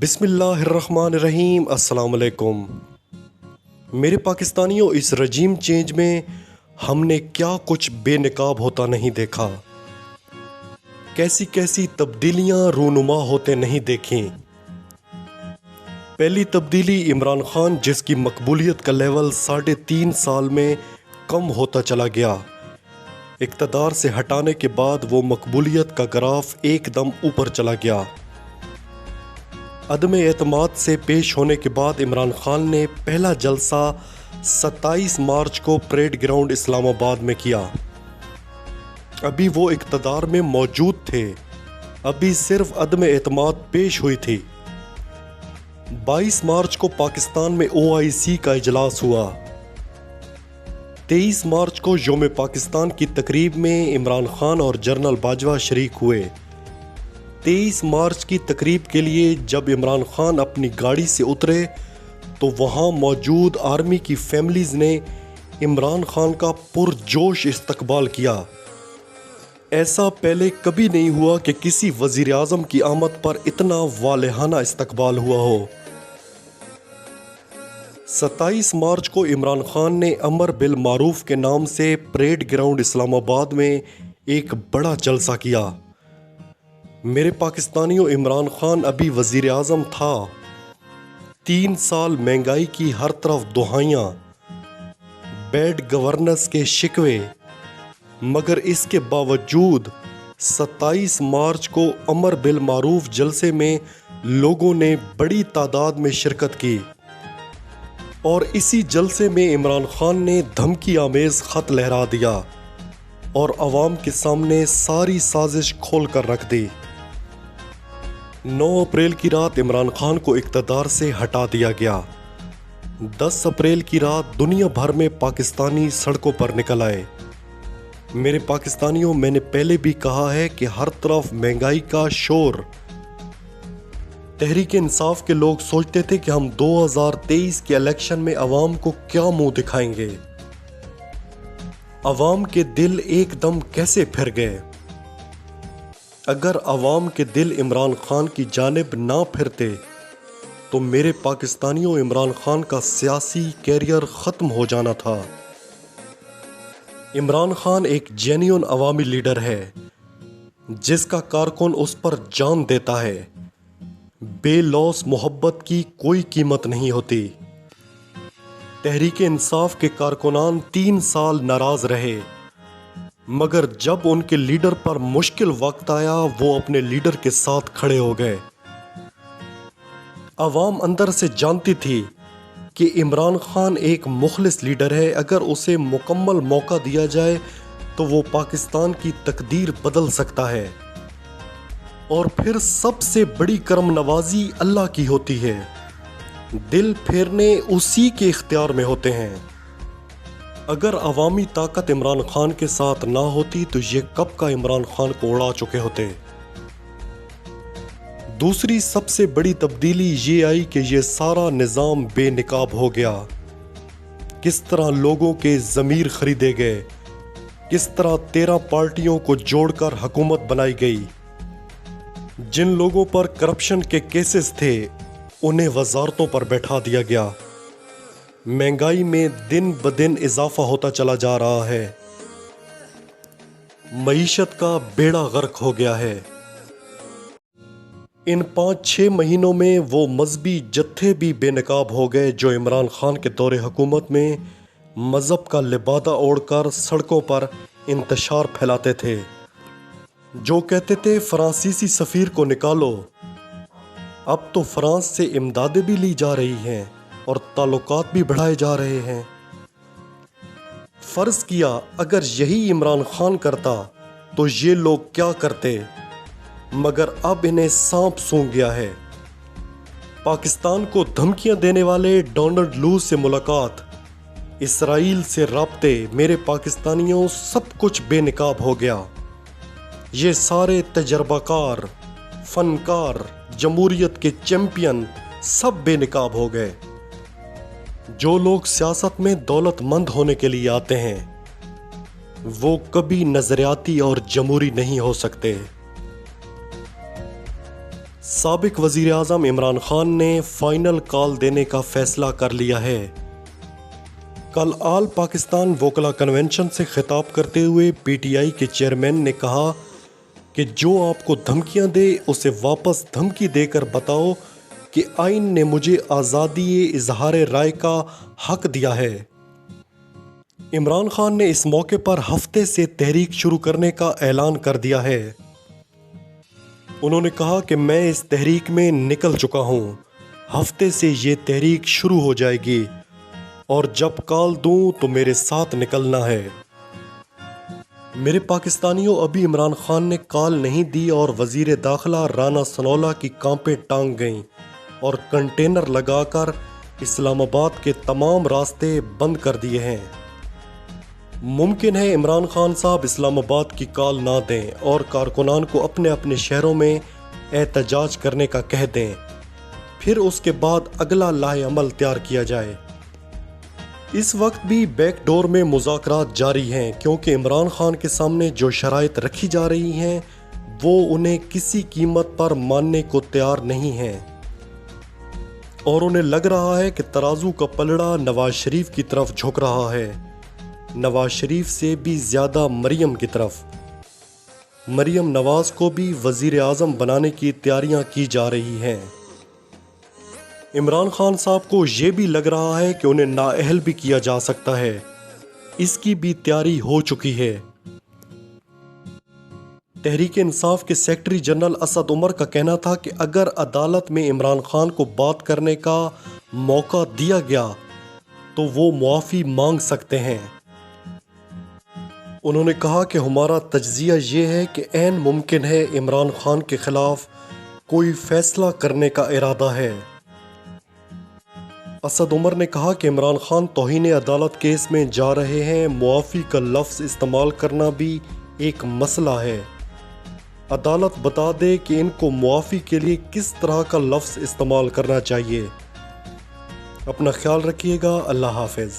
बिस्मिल्लाहिर्रहमानिर्रहीम। अस्सलाम वालेकुम। मेरे पाकिस्तानियों, इस रजीम चेंज में हमने क्या कुछ बेनकाब होता नहीं देखा, कैसी कैसी तब्दीलियां रूनुमा होते नहीं देखी। पहली तब्दीली इमरान खान, जिसकी मकबूलियत का लेवल 3.5 साल में कम होता चला गया। इक़्तिदार से हटाने के बाद वो मकबूलियत का ग्राफ एकदम ऊपर चला गया। अदम एतमाद से पेश होने के बाद इमरान खान ने पहला जलसा 27 मार्च को परेड ग्राउंड इस्लामाबाद में किया। अभी वो इक़्तिदार में मौजूद थे, अभी सिर्फ अदम एतमाद पेश हुई थी। 22 मार्च को पाकिस्तान में OIC का इजलास हुआ। 23 मार्च को योम पाकिस्तान की तकरीब में इमरान खान और जनरल बाजवा शरीक हुए। 23 मार्च की तकरीब के लिए जब इमरान खान अपनी गाड़ी से उतरे तो वहाँ मौजूद आर्मी की फैमिलीज़ ने इमरान खान का पुरजोश इस्तकबाल किया। ऐसा पहले कभी नहीं हुआ कि किसी वज़ीर आज़म की आमद पर इतना वालेहाना इस्तकबाल हुआ हो। 27 मार्च को इमरान खान ने अमर बिल मारूफ के नाम से परेड ग्राउंड इस्लामाबाद में एक बड़ा जलसा किया। मेरे पाकिस्तानियों, इमरान खान अभी वज़ीर आज़म था। 3 साल महंगाई की हर तरफ दुहाइयाँ, बैड गवर्नेंस के शिकवे, मगर इसके बावजूद 27 मार्च को अमर बिल मारूफ जलसे में लोगों ने बड़ी तादाद में शिरकत की और इसी जलसे में इमरान खान ने धमकी आमेज़ ख़त लहरा दिया और अवाम के सामने सारी साजिश खोल कर रख दी। 9 अप्रैल की रात इमरान खान को इक़्तिदार से हटा दिया गया। 10 अप्रैल की रात दुनिया भर में पाकिस्तानी सड़कों पर निकल आए। मेरे पाकिस्तानियों, मैंने पहले भी कहा है कि हर तरफ महंगाई का शोर। तहरीक इंसाफ के लोग सोचते थे कि हम 2023 के इलेक्शन में अवाम को क्या मुंह दिखाएंगे। अवाम के दिल एकदम कैसे फिर गए। अगर अवाम के दिल इमरान खान की जानिब ना फिरते तो मेरे पाकिस्तानियों, इमरान खान का सियासी कैरियर ख़त्म हो जाना था। इमरान खान एक जेन्युइन अवामी लीडर है जिसका कारकुन उस पर जान देता है। बेलौस मोहब्बत की कोई कीमत नहीं होती। तहरीक इंसाफ के कारकुनान 3 साल नाराज रहे, मगर जब उनके लीडर पर मुश्किल वक्त आया वो अपने लीडर के साथ खड़े हो गए। अवाम अंदर से जानती थी कि इमरान खान एक मुखलिस लीडर है। अगर उसे मुकम्मल मौका दिया जाए तो वो पाकिस्तान की तकदीर बदल सकता है। और फिर सबसे बड़ी करम नवाजी अल्लाह की होती है। दिल फेरने उसी के इख्तियार में होते हैं। अगर अवामी ताकत इमरान खान के साथ ना होती तो ये कब का इमरान खान को उड़ा चुके होते। दूसरी सबसे बड़ी तब्दीली ये आई कि ये सारा निज़ाम बेनकाब हो गया। किस तरह लोगों के ज़मीर खरीदे गए, किस तरह 13 पार्टियों को जोड़कर हुकूमत बनाई गई। जिन लोगों पर करप्शन के केसेस थे उन्हें वजारतों पर बैठा दिया गया। महंगाई में दिन ब दिन इजाफा होता चला जा रहा है। मईशत का बेड़ा गर्क हो गया है। इन 5-6 महीनों में वो मजहबी जत्थे भी बेनकाब हो गए जो इमरान खान के दौरे हुकूमत में मजहब का लिबादा ओढ़कर सड़कों पर इंतशार फैलाते थे, जो कहते थे फ्रांसीसी सफ़ीर को निकालो। अब तो फ्रांस से इमदादें भी ली जा रही हैं और ताल्लुकात भी बढ़ाए जा रहे हैं। फ़र्ज़ किया अगर यही इमरान खान करता तो ये लोग क्या करते, मगर अब इन्हें सांप सूंघ गया है। पाकिस्तान को धमकियां देने वाले डोनाल्ड लू से मुलाकात, इसराइल से राब्ते, मेरे पाकिस्तानियों, सब कुछ बेनकाब हो गया। ये सारे तजर्बाकार, फनकार, जमहूरियत के चैंपियन सब बेनकाब हो गए। जो लोग सियासत में दौलतमंद होने के लिए आते हैं वो कभी नजरियाती और जमहूरी नहीं हो सकते। साबिक वज़ीर आज़म इमरान खान ने फाइनल कॉल देने का फैसला कर लिया है। कल आल पाकिस्तान वोकला कन्वेंशन से खिताब करते हुए पीटीआई के चेयरमैन ने कहा कि जो आपको धमकियां दे उसे वापस धमकी देकर बताओ कि आइन ने मुझे आज़ादी इजहार राय का हक दिया है। इमरान खान ने इस मौके पर हफ्ते से तहरीक शुरू करने का ऐलान कर दिया है। उन्होंने कहा कि मैं इस तहरीक में निकल चुका हूँ, हफ्ते से ये तहरीक शुरू हो जाएगी और जब कॉल दूँ तो मेरे साथ निकलना है। मेरे पाकिस्तानियों, अभी इमरान खान ने कॉल नहीं दी और वज़ीर दाखिला राना सनौला की कांपें टांग गईं और कंटेनर लगाकर इस्लामाबाद के तमाम रास्ते बंद कर दिए हैं। मुमकिन है इमरान खान साहब इस्लामाबाद की कॉल ना दें और कारकुनान को अपने अपने शहरों में एहतजाज करने का कह दें, फिर उसके बाद अगला लाहे अमल तैयार किया जाए। इस वक्त भी बैकडोर में मुज़ाकरात जारी हैं, क्योंकि इमरान खान के सामने जो शराइत रखी जा रही हैं वो उन्हें किसी कीमत पर मानने को तैयार नहीं हैं और उन्हें लग रहा है कि तराजू का पलड़ा नवाज शरीफ की तरफ झुक रहा है, नवाज शरीफ से भी ज़्यादा मरियम की तरफ। मरियम नवाज को भी वज़ीर आज़म बनाने की तैयारियां की जा रही हैं। इमरान खान साहब को ये भी लग रहा है कि उन्हें नाअहल भी किया जा सकता है, इसकी भी तैयारी हो चुकी है। तहरीक इंसाफ के सेक्रेटरी जनरल असद उमर का कहना था कि अगर अदालत में इमरान खान को बात करने का मौका दिया गया तो वो मुआफ़ी मांग सकते हैं। उन्होंने कहा कि हमारा तज्ज़िया ये है कि ऐन मुमकिन है इमरान खान के खिलाफ कोई फैसला करने का इरादा है। असद उमर ने कहा कि इमरान खान तौहीन अदालत केस में जा रहे हैं, मुआफ़ी का लफ्ज़ इस्तेमाल करना भी एक मसला है। अदालत बता दे कि इनको मुआफ़ी के लिए किस तरह का लफ्ज़ इस्तेमाल करना चाहिए। अपना ख्याल रखिएगा। अल्लाह हाफ़िज़।